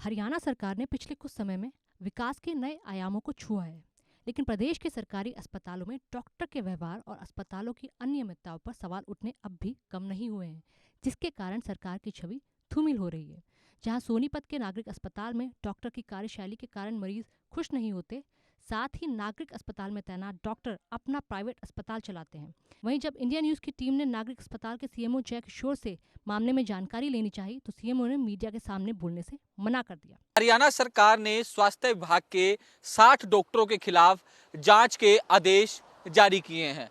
हरियाणा सरकार ने पिछले कुछ समय में विकास के नए आयामों को छुआ है, लेकिन प्रदेश के सरकारी अस्पतालों में डॉक्टर के व्यवहार और अस्पतालों की अनियमितताओं पर सवाल उठने अब भी कम नहीं हुए हैं, जिसके कारण सरकार की छवि धूमिल हो रही है। जहां सोनीपत के नागरिक अस्पताल में डॉक्टर की कार्यशैली के कारण मरीज खुश नहीं होते, साथ ही नागरिक अस्पताल में तैनात डॉक्टर अपना प्राइवेट अस्पताल चलाते हैं। वहीं जब इंडिया न्यूज की टीम ने नागरिक अस्पताल के सीएमओ जय किशोर से मामले में जानकारी लेनी चाहिए तो सीएमओ ने मीडिया के सामने बोलने से मना कर दिया। हरियाणा सरकार ने स्वास्थ्य विभाग के 60 डॉक्टरों के खिलाफ जांच के आदेश जारी किए हैं।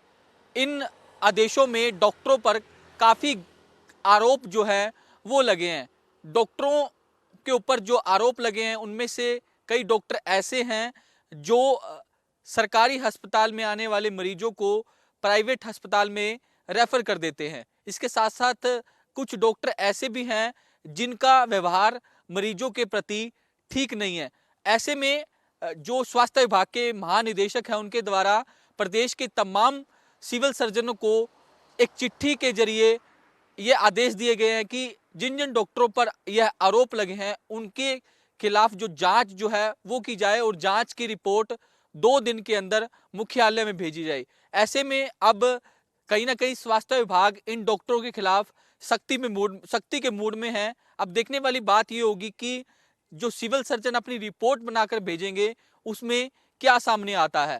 इन आदेशों में डॉक्टरों पर काफी आरोप जो है वो लगे हैं। डॉक्टरों के ऊपर जो आरोप लगे हैं उनमें से कई डॉक्टर ऐसे हैं जो सरकारी अस्पताल में आने वाले मरीजों को प्राइवेट अस्पताल में रेफर कर देते हैं। इसके साथ साथ कुछ डॉक्टर ऐसे भी हैं जिनका व्यवहार मरीजों के प्रति ठीक नहीं है। ऐसे में जो स्वास्थ्य विभाग के महानिदेशक हैं उनके द्वारा प्रदेश के तमाम सिविल सर्जनों को एक चिट्ठी के जरिए ये आदेश दिए गए हैं कि जिन जिन डॉक्टरों पर यह आरोप लगे हैं उनके खिलाफ जो जांच जो है वो की जाए और जांच की रिपोर्ट 2 दिन के अंदर मुख्यालय में भेजी जाए। ऐसे में अब कहीं ना कहीं स्वास्थ्य विभाग इन डॉक्टरों के खिलाफ सख्ती के मूड में है। अब देखने वाली बात ये होगी कि जो सिविल सर्जन अपनी रिपोर्ट बनाकर भेजेंगे उसमें क्या सामने आता है।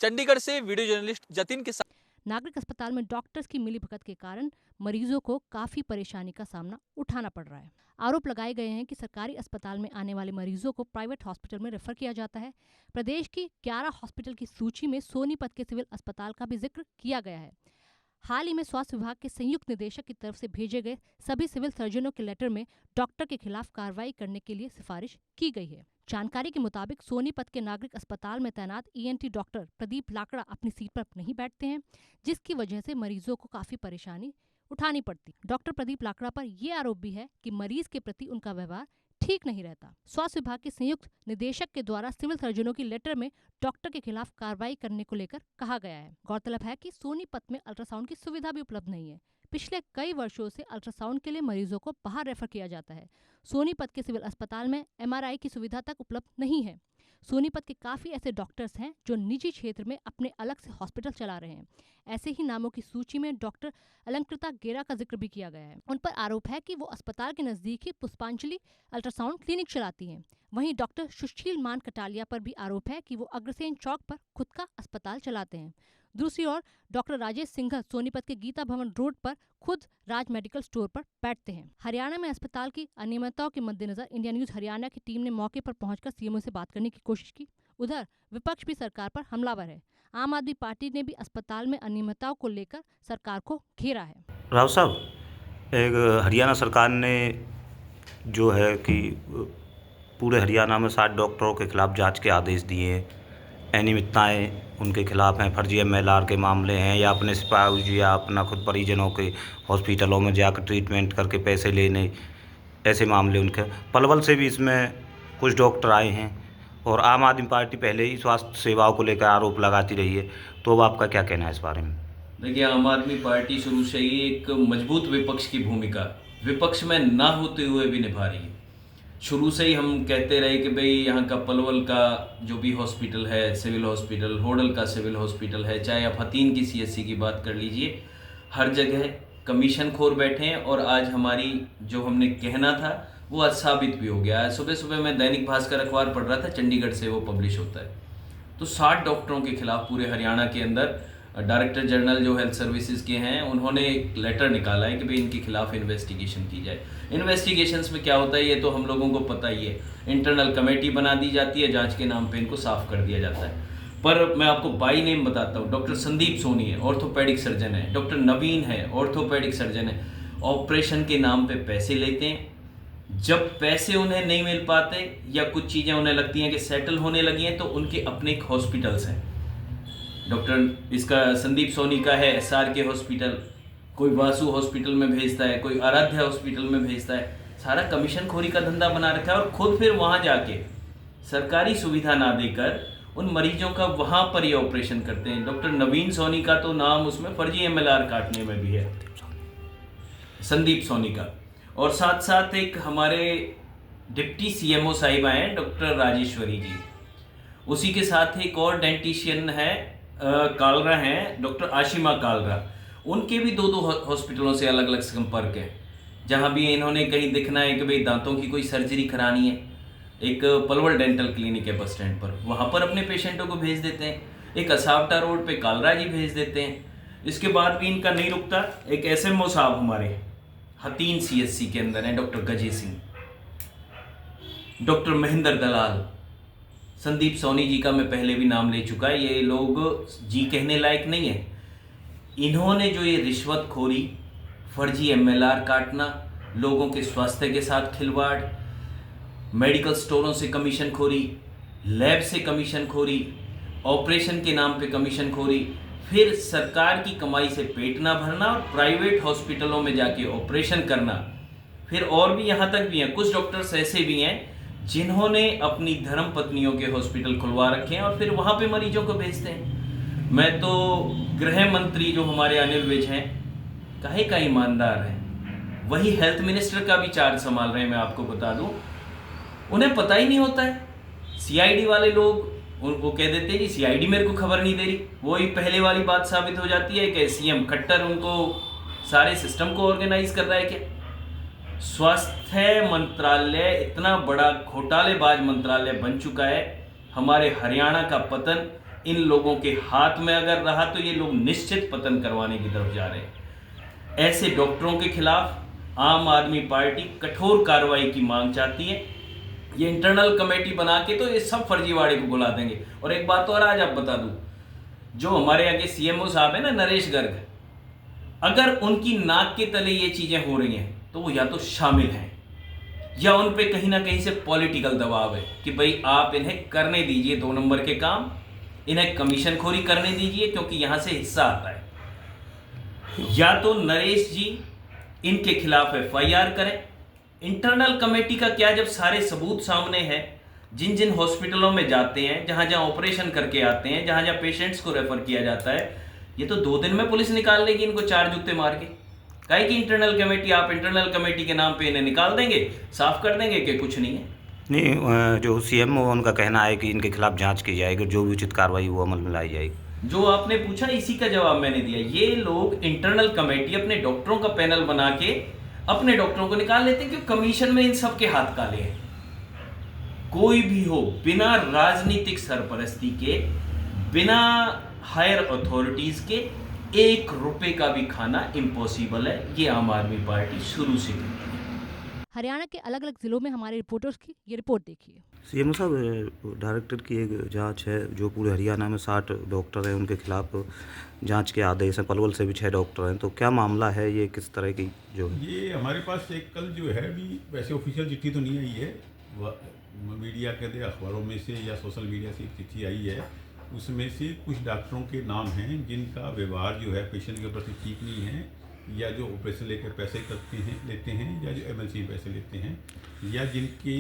चंडीगढ़ से वीडियो जर्नलिस्ट जतिन के साथ। नागरिक अस्पताल में डॉक्टर्स की मिलीभगत के कारण मरीजों को काफी परेशानी का सामना उठाना पड़ रहा है। आरोप लगाए गए हैं कि सरकारी अस्पताल में आने वाले मरीजों को प्राइवेट हॉस्पिटल में रेफर किया जाता है। प्रदेश की 11 हॉस्पिटल की सूची में सोनीपत के सिविल अस्पताल का भी जिक्र किया गया है। हाल ही में स्वास्थ्य विभाग के संयुक्त निदेशक की तरफ से भेजे गए सभी सिविल सर्जनों के लेटर में डॉक्टर के खिलाफ कार्रवाई करने के लिए सिफारिश की गई है। जानकारी के मुताबिक सोनीपत के नागरिक अस्पताल में तैनात ईएनटी डॉक्टर प्रदीप लाकड़ा अपनी सीट पर नहीं बैठते हैं, जिसकी वजह से मरीजों को काफी परेशानी उठानी पड़ती। डॉक्टर प्रदीप लाकड़ा पर यह आरोप भी है कि मरीज के प्रति उनका व्यवहार ठीक नहीं रहता। स्वास्थ्य विभाग के संयुक्त निदेशक के द्वारा सिविल सर्जनों की लेटर में डॉक्टर के खिलाफ कार्रवाई करने को लेकर कहा गया है। गौरतलब है कि सोनीपत में अल्ट्रासाउंड की सुविधा भी उपलब्ध नहीं है। पिछले कई वर्षों से अल्ट्रासाउंड के लिए मरीजों को बाहर रेफर किया जाता है। सोनीपत के सिविल अस्पताल में एमआरआई की सुविधा तक उपलब्ध नहीं है। सोनीपत के काफी ऐसे डॉक्टर्स हैं जो निजी क्षेत्र में अपने अलग से हॉस्पिटल चला रहे हैं। ऐसे ही नामों की सूची में डॉक्टर अलंकृता गेरा का जिक्र भी किया गया है। उन पर आरोप है कि वो अस्पताल के नजदीक ही पुष्पांजलि अल्ट्रासाउंड क्लिनिक चलाती हैं। वहीं डॉक्टर सुशील मान कटालिया पर भी आरोप है कि वो अग्रसेन चौक पर खुद का अस्पताल चलाते हैं। दूसरी ओर डॉक्टर राजेश सिंघल सोनीपत के गीता भवन रोड पर खुद राज मेडिकल स्टोर पर बैठते हैं। हरियाणा में अस्पताल की अनियमितताओं के मद्देनजर इंडिया न्यूज हरियाणा की टीम ने मौके पर पहुंचकर सीएमओ से बात करने की कोशिश की। उधर विपक्ष भी सरकार पर हमलावर है। आम आदमी पार्टी ने भी अस्पताल में अनियमितताओं को लेकर सरकार को घेरा है। राव साहब, एक हरियाणा सरकार ने जो है कि पूरे हरियाणा में 60 डॉक्टरों के खिलाफ जांच के आदेश दिए हैं। अनियमितताएँ उनके खिलाफ हैं, फर्जी एमएलआर के मामले हैं या अपने स्पाउस या अपना खुद परिजनों के हॉस्पिटलों में जाकर ट्रीटमेंट करके पैसे लेने, ऐसे मामले उनके। पलवल से भी इसमें कुछ डॉक्टर आए हैं और आम आदमी पार्टी पहले ही स्वास्थ्य सेवाओं को लेकर आरोप लगाती रही है, तो अब आपका क्या कहना है इस बारे में? देखिए, आम आदमी पार्टी शुरू से ही एक मजबूत विपक्ष की भूमिका विपक्ष में ना होते हुए भी निभा रही है। शुरू से ही हम कहते रहे कि भाई यहाँ का पलवल का जो भी हॉस्पिटल है, सिविल हॉस्पिटल, होडल का सिविल हॉस्पिटल है, चाहे आप हतीन की सीएससी की बात कर लीजिए, हर जगह कमीशन खोर बैठे हैं। और आज हमारी जो हमने कहना था वो आज साबित भी हो गया है। सुबह सुबह मैं दैनिक भास्कर अखबार पढ़ रहा था, चंडीगढ़ से वो पब्लिश होता है। तो 60 डॉक्टरों के खिलाफ पूरे हरियाणा के अंदर डायरेक्टर जनरल जो हेल्थ सर्विसेज के हैं उन्होंने एक लेटर निकाला है कि भाई इनके खिलाफ इन्वेस्टिगेशन की जाए। इन्वेस्टिगेशंस में क्या होता है ये तो हम लोगों को पता ही है। इंटरनल कमेटी बना दी जाती है, जांच के नाम पे इनको साफ कर दिया जाता है। पर मैं आपको बाई नेम बताता हूँ। डॉक्टर संदीप सोनी है, ऑर्थोपेडिक सर्जन है। डॉक्टर नवीन है, ऑर्थोपेडिक सर्जन है। ऑपरेशन के नाम पे पैसे लेते हैं। जब पैसे उन्हें नहीं मिल पाते या कुछ चीज़ें उन्हें लगती हैं कि सेटल होने लगी हैं तो उनके अपने एक हॉस्पिटल्स हैं। डॉक्टर इसका संदीप सोनी का है SRK हॉस्पिटल, कोई वासु हॉस्पिटल में भेजता है, कोई आराध्या हॉस्पिटल में भेजता है। सारा कमीशन खोरी का धंधा बना रखा है और खुद फिर वहाँ जाके सरकारी सुविधा ना देकर उन मरीजों का वहाँ पर ही ऑपरेशन करते हैं। डॉक्टर नवीन सोनी का तो नाम उसमें फर्जी MLR काटने में भी है, संदीप सोनी का। और साथ साथ एक हमारे डिप्टी सीएमओ साहिबा हैं डॉक्टर राजेश्वरी जी, उसी के साथ एक और डेंटिशियन है कालरा हैं डॉक्टर आशिमा कालरा। उनके भी दो हॉस्पिटलों से अलग अलग संपर्क है। जहाँ भी इन्होंने कहीं दिखना है कि भाई दांतों की कोई सर्जरी करानी है, एक पलवल डेंटल क्लिनिक है बस स्टैंड पर, वहाँ पर अपने पेशेंटों को भेज देते हैं। एक असावटा रोड पे कालरा जी भेज देते हैं। इसके बाद भी इनका नहीं रुकता। एक एसएमओ साहब हमारे हतीन सीएससी के अंदर हैं डॉक्टर गजे सिंह, डॉक्टर महेंद्र दलाल, संदीप सोनी जी का मैं पहले भी नाम ले चुका है, ये लोग जी कहने लायक नहीं है। इन्होंने जो ये रिश्वतखोरी, फर्जी एमएलआर काटना, लोगों के स्वास्थ्य के साथ खिलवाड़, मेडिकल स्टोरों से कमीशन खोरी, लैब से कमीशन खोरी, ऑपरेशन के नाम पे कमीशन खोरी, फिर सरकार की कमाई से पेट ना भरना और प्राइवेट हॉस्पिटलों में जाके ऑपरेशन करना। फिर और भी यहाँ तक भी हैं, कुछ डॉक्टर्स ऐसे भी हैं जिन्होंने अपनी धर्म पत्नियों के हॉस्पिटल खुलवा रखे हैं और फिर वहाँ पे मरीजों को भेजते हैं। मैं तो गृह मंत्री जो हमारे अनिल विज हैं, काहे का ईमानदार है, वही हेल्थ मिनिस्टर का भी चार्ज संभाल रहे हैं। मैं आपको बता दूं, उन्हें पता ही नहीं होता है। सीआईडी वाले लोग उनको कह देते हैं जी सीआईडी मेरे को खबर नहीं दे रही। वही पहले वाली बात साबित हो जाती है कि सीएम खट्टर उनको सारे सिस्टम को ऑर्गेनाइज कर रहा है। क्या स्वास्थ्य मंत्रालय इतना बड़ा घोटालेबाज मंत्रालय बन चुका है। हमारे हरियाणा का पतन इन लोगों के हाथ में अगर रहा तो ये लोग निश्चित पतन करवाने की तरफ जा रहे हैं। ऐसे डॉक्टरों के खिलाफ आम आदमी पार्टी कठोर कार्रवाई की मांग चाहती है। ये इंटरनल कमेटी बना के तो ये सब फर्जीवाड़े को बुला देंगे। और एक बात और आज आप बता दूं, जो हमारे आगे सीएमओ साहब है ना नरेश गर्ग, अगर उनकी नाक के तले ये चीजें हो रही हैं तो वो या तो शामिल हैं या उन पे कहीं ना कहीं से पॉलिटिकल दबाव है कि भाई आप इन्हें करने दीजिए 2 नंबर के काम, इन्हें कमीशन खोरी करने दीजिए क्योंकि यहां से हिस्सा आता है। या तो नरेश जी इनके खिलाफ एफआईआर करें। इंटरनल कमेटी का क्या, जब सारे सबूत सामने हैं, जिन जिन हॉस्पिटलों में जाते हैं, जहां जहां ऑपरेशन करके आते हैं, जहां जहां पेशेंट्स को रेफर किया जाता है, ये तो 2 दिन में पुलिस निकाल लेगी इनको 4 जूते मार के। काहे की इंटरनल कमेटी, आप इंटरनल कमेटी के नाम पे इन्हें निकाल देंगे, साफ कर देंगे कि कुछ नहीं है। नहीं, जो सीएमओ उनका कहना है कि इनके खिलाफ जांच की जाएगी, जो भी उचित कार्रवाई वो अमल में लाई जाएगी। जो आपने पूछा इसी का जवाब मैंने दिया। ये लोग इंटरनल कमेटी अपने डॉक्टरों का पैनल बना के अपने डॉक्टरों को निकाल लेते हैं, क्योंकि कमीशन में इन सब के हाथ काले हैं। कोई भी हो, बिना राजनीतिक सरपरस्ती के, बिना हायर अथॉरिटीज के 1 रुपए का भी खाना इम्पॉसिबल है। ये आम आदमी पार्टी शुरू से कहती है। हरियाणा के अलग अलग जिलों में हमारे रिपोर्टर्स की ये रिपोर्ट देखिए। सीएमओ साहब, डायरेक्टर की एक जांच है जो पूरे हरियाणा में 60 डॉक्टर हैं, उनके खिलाफ जांच के आदेश हैं। पलवल से भी 6 डॉक्टर हैं, तो क्या मामला है ये, किस तरह की जो ये हमारे पास एक कल जो है भी, वैसे ऑफिशियल चिट्ठी तो नहीं आई है, मीडिया के अखबारों में से या सोशल मीडिया से एक चिट्ठी आई है। उसमें से कुछ डॉक्टरों के नाम हैं जिनका व्यवहार जो है पेशेंट के प्रति ठीक नहीं है, या जो ऑपरेशन लेकर पैसे लेते हैं, या जो एमएलसी पैसे लेते हैं, या जिनके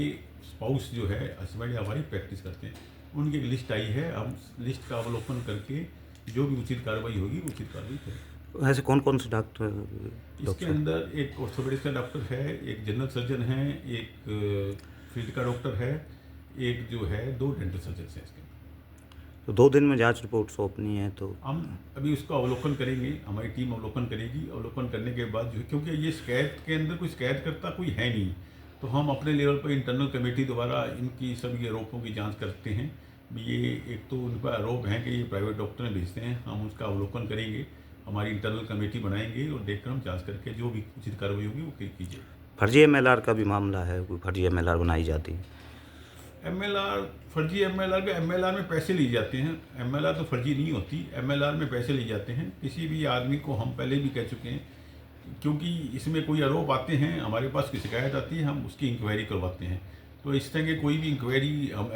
स्पाउस जो है हस्बैंड या वाइफ प्रैक्टिस करते हैं। उनकी एक लिस्ट आई है, हम लिस्ट का अवलोकन करके जो भी उचित कार्रवाई होगी उचित कार्रवाई करें। ऐसे कौन कौन से डॉक्टर? इसके अंदर एक ऑर्थोपेडिक्स का डॉक्टर है, एक जनरल सर्जन है, एक फील्ड का डॉक्टर है, एक जो है 2 डेंटल सर्जन हैं इसके। तो 2 दिन में जांच रिपोर्ट सौंपनी है, तो हम अभी उसका अवलोकन करेंगे, हमारी टीम अवलोकन करेगी। अवलोकन करने के बाद जो है, क्योंकि ये शिकायत के अंदर कोई शिकायत करता कोई है नहीं, तो हम अपने लेवल पर इंटरनल कमेटी द्वारा इनकी सभी आरोपों की जांच करते हैं। ये एक तो उन पर आरोप हैं कि ये प्राइवेट डॉक्टर भेजते हैं, हम उसका अवलोकन करेंगे, हमारी इंटरनल कमेटी बनाएंगे और देखकर हम जाँच करके जो भी उचित कार्रवाई होगी वो कीजिए। फर्जी एमएलआर का भी मामला है, कोई फर्जी एमएलआर बनाई जाती है। एमएलआर, फर्जी एमएलआर के एमएलआर में पैसे लिए जाते हैं। एमएलआर तो फर्जी नहीं होती, एमएलआर में पैसे लिए जाते हैं। किसी भी आदमी को हम पहले भी कह चुके हैं, क्योंकि इसमें कोई आरोप आते हैं, हमारे पास कोई शिकायत आती है, हम उसकी इंक्वायरी करवाते हैं। तो इस तरह के कोई भी इंक्वायरी हम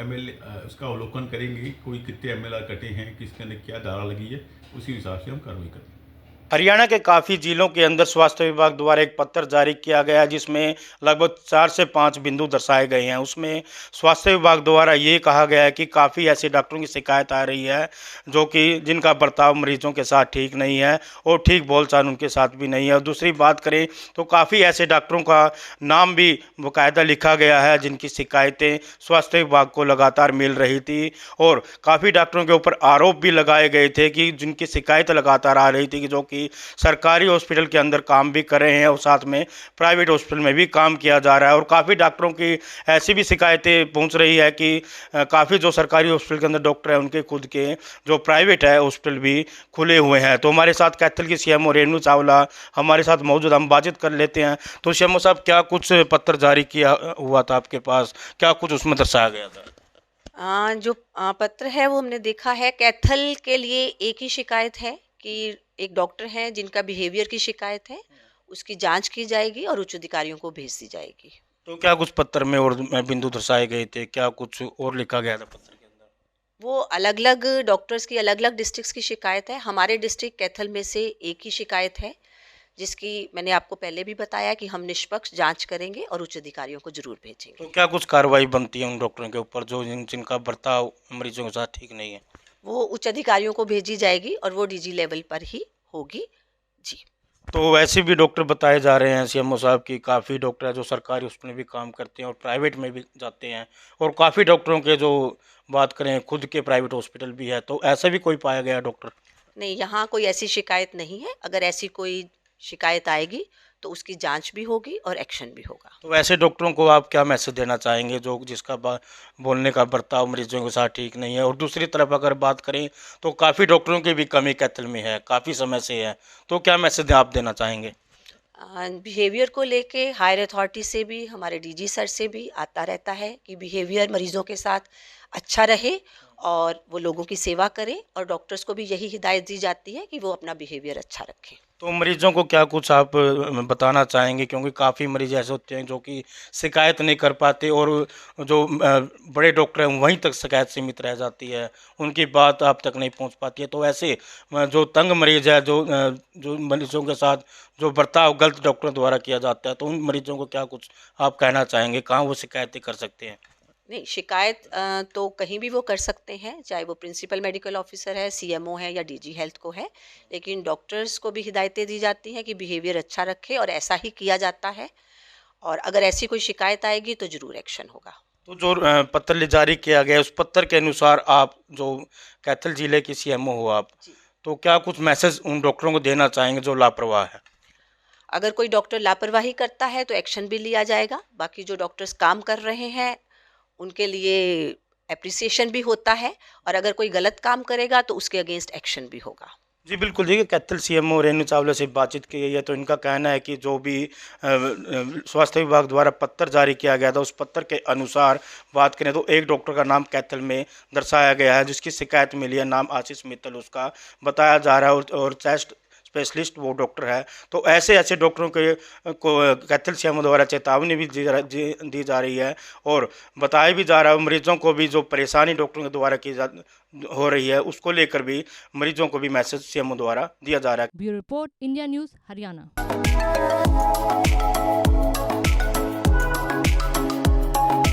उसका अवलोकन करेंगे, कोई कितने एमएलआर कटे हैं, किसके अंदर क्या धारा लगी है, उसी हिसाब से हम कार्रवाई करेंगे। हरियाणा के काफ़ी जिलों के अंदर स्वास्थ्य विभाग द्वारा एक पत्र जारी किया गया जिसमें लगभग 4 से 5 बिंदु दर्शाए गए हैं। उसमें स्वास्थ्य विभाग द्वारा ये कहा गया है कि काफ़ी ऐसे डॉक्टरों की शिकायत आ रही है जो कि जिनका बर्ताव मरीजों के साथ ठीक नहीं है और ठीक बोलचाल उनके साथ भी नहीं है। और दूसरी बात करें तो काफ़ी ऐसे डॉक्टरों का नाम भी बाकायदा लिखा गया है जिनकी शिकायतें स्वास्थ्य विभाग को लगातार मिल रही थी और काफ़ी डॉक्टरों के ऊपर आरोप भी लगाए गए थे कि जिनकी शिकायत लगातार आ रही थी कि जो कि सरकारी हॉस्पिटल के अंदर काम भी कर रहे हैं और साथ में प्राइवेट हॉस्पिटल में भी काम किया जा रहा है। और काफ़ी डॉक्टरों की ऐसी भी शिकायतें पहुंच रही है कि काफ़ी जो सरकारी हॉस्पिटल के अंदर डॉक्टर हैं उनके खुद के जो प्राइवेट है हॉस्पिटल भी खुले हुए हैं। तो हमारे साथ कैथल की सीएमओ रेणु चावला हमारे साथ मौजूद, हम बातचीत कर लेते हैं। तो सीएमओ साहब, क्या कुछ पत्र जारी किया हुआ था आपके पास, क्या कुछ उसमें दर्शाया गया था? जो पत्र है वो हमने देखा है। कैथल के लिए एक ही शिकायत है कि एक डॉक्टर हैं जिनका बिहेवियर की शिकायत है, उसकी जांच की जाएगी और उच्च अधिकारियों को भेज दी जाएगी। तो क्या कुछ पत्र में और बिंदु दर्शाए गए थे, क्या कुछ और लिखा गया था पत्र के अंदर? वो अलग अलग डॉक्टर्स की अलग अलग डिस्ट्रिक्ट्स की शिकायत है। हमारे डिस्ट्रिक्ट कैथल में से एक ही शिकायत है जिसकी मैंने आपको पहले भी बताया कि हम निष्पक्ष जांच करेंगे और उच्च अधिकारियों को जरूर भेजेंगे। तो क्या कुछ कार्रवाई बनती है उन डॉक्टरों के ऊपर जो जिनका बर्ताव मरीजों के साथ ठीक नहीं है? वो उच्च अधिकारियों को भेजी जाएगी और वो डीजी लेवल पर ही होगी जी। तो वैसे भी डॉक्टर बताए जा रहे हैं सीएमओ साहब की काफ़ी डॉक्टर है जो सरकारी हॉस्पिटल में भी काम करते हैं और प्राइवेट में भी जाते हैं और काफ़ी डॉक्टरों के जो बात करें खुद के प्राइवेट हॉस्पिटल भी है। तो ऐसा भी कोई पाया गया डॉक्टर? नहीं, यहाँ कोई ऐसी शिकायत नहीं है। अगर ऐसी कोई शिकायत आएगी तो उसकी जांच भी होगी और एक्शन भी होगा। तो ऐसे डॉक्टरों को आप क्या मैसेज देना चाहेंगे जो जिसका बोलने का बर्ताव मरीजों के साथ ठीक नहीं है? और दूसरी तरफ अगर बात करें तो काफ़ी डॉक्टरों की भी कमी कैथल में है, काफ़ी समय से है, तो क्या मैसेज आप देना चाहेंगे? बिहेवियर को लेके हायर अथॉरिटी से भी, हमारे डीजी सर से भी आता रहता है कि बिहेवियर मरीजों के साथ अच्छा रहे और वो लोगों की सेवा करें और डॉक्टर्स को भी यही हिदायत दी जाती है कि वो अपना बिहेवियर अच्छा रखें। तो मरीजों को क्या कुछ आप बताना चाहेंगे, क्योंकि काफ़ी मरीज ऐसे होते हैं जो कि शिकायत नहीं कर पाते और जो बड़े डॉक्टर हैं वहीं तक शिकायत सीमित रह जाती है, उनकी बात आप तक नहीं पहुंच पाती है। तो ऐसे जो तंग मरीज है, जो मरीजों के साथ जो बर्ताव गलत डॉक्टरों द्वारा किया जाता है, तो उन मरीजों को क्या कुछ आप कहना चाहेंगे, कहाँ वो शिकायतें कर सकते हैं? नहीं, शिकायत तो कहीं भी वो कर सकते हैं, चाहे वो प्रिंसिपल मेडिकल ऑफिसर है, सीएमओ है या डीजी हेल्थ को है। लेकिन डॉक्टर्स को भी हिदायतें दी जाती हैं कि बिहेवियर अच्छा रखे और ऐसा ही किया जाता है और अगर ऐसी कोई शिकायत आएगी तो ज़रूर एक्शन होगा। तो जो पत्र जारी किया गया उस पत्र के अनुसार आप जो कैथल जिले की सीएमओ हो आप, तो क्या कुछ मैसेज उन डॉक्टरों को देना चाहेंगे जो लापरवाह है? अगर कोई डॉक्टर लापरवाही करता है तो एक्शन भी लिया जाएगा। बाकी जो डॉक्टर्स काम कर रहे हैं उनके लिए एप्रिसिएशन भी होता है और अगर कोई गलत काम करेगा तो उसके अगेंस्ट एक्शन भी होगा। जी बिल्कुल, देखिए कैथल सीएमओ रेणु चावला से बातचीत की गई है तो इनका कहना है कि जो भी स्वास्थ्य विभाग द्वारा पत्र जारी किया गया था उस पत्र के अनुसार बात करें तो एक डॉक्टर का नाम कैथल में दर्शाया गया है जिसकी शिकायत मिली है, नाम आशीष मित्तल उसका बताया जा रहा है और चेस्ट स्पेशलिस्ट वो डॉक्टर है। तो ऐसे डॉक्टरों के को कैथल सीएमओ द्वारा चेतावनी भी दी जा रही है और बताया भी जा रहा है मरीजों को भी जो परेशानी डॉक्टरों के द्वारा हो रही है उसको लेकर भी मरीजों को भी मैसेज सीएमओ द्वारा दिया जा रहा है। Bureau report, India news, Haryana.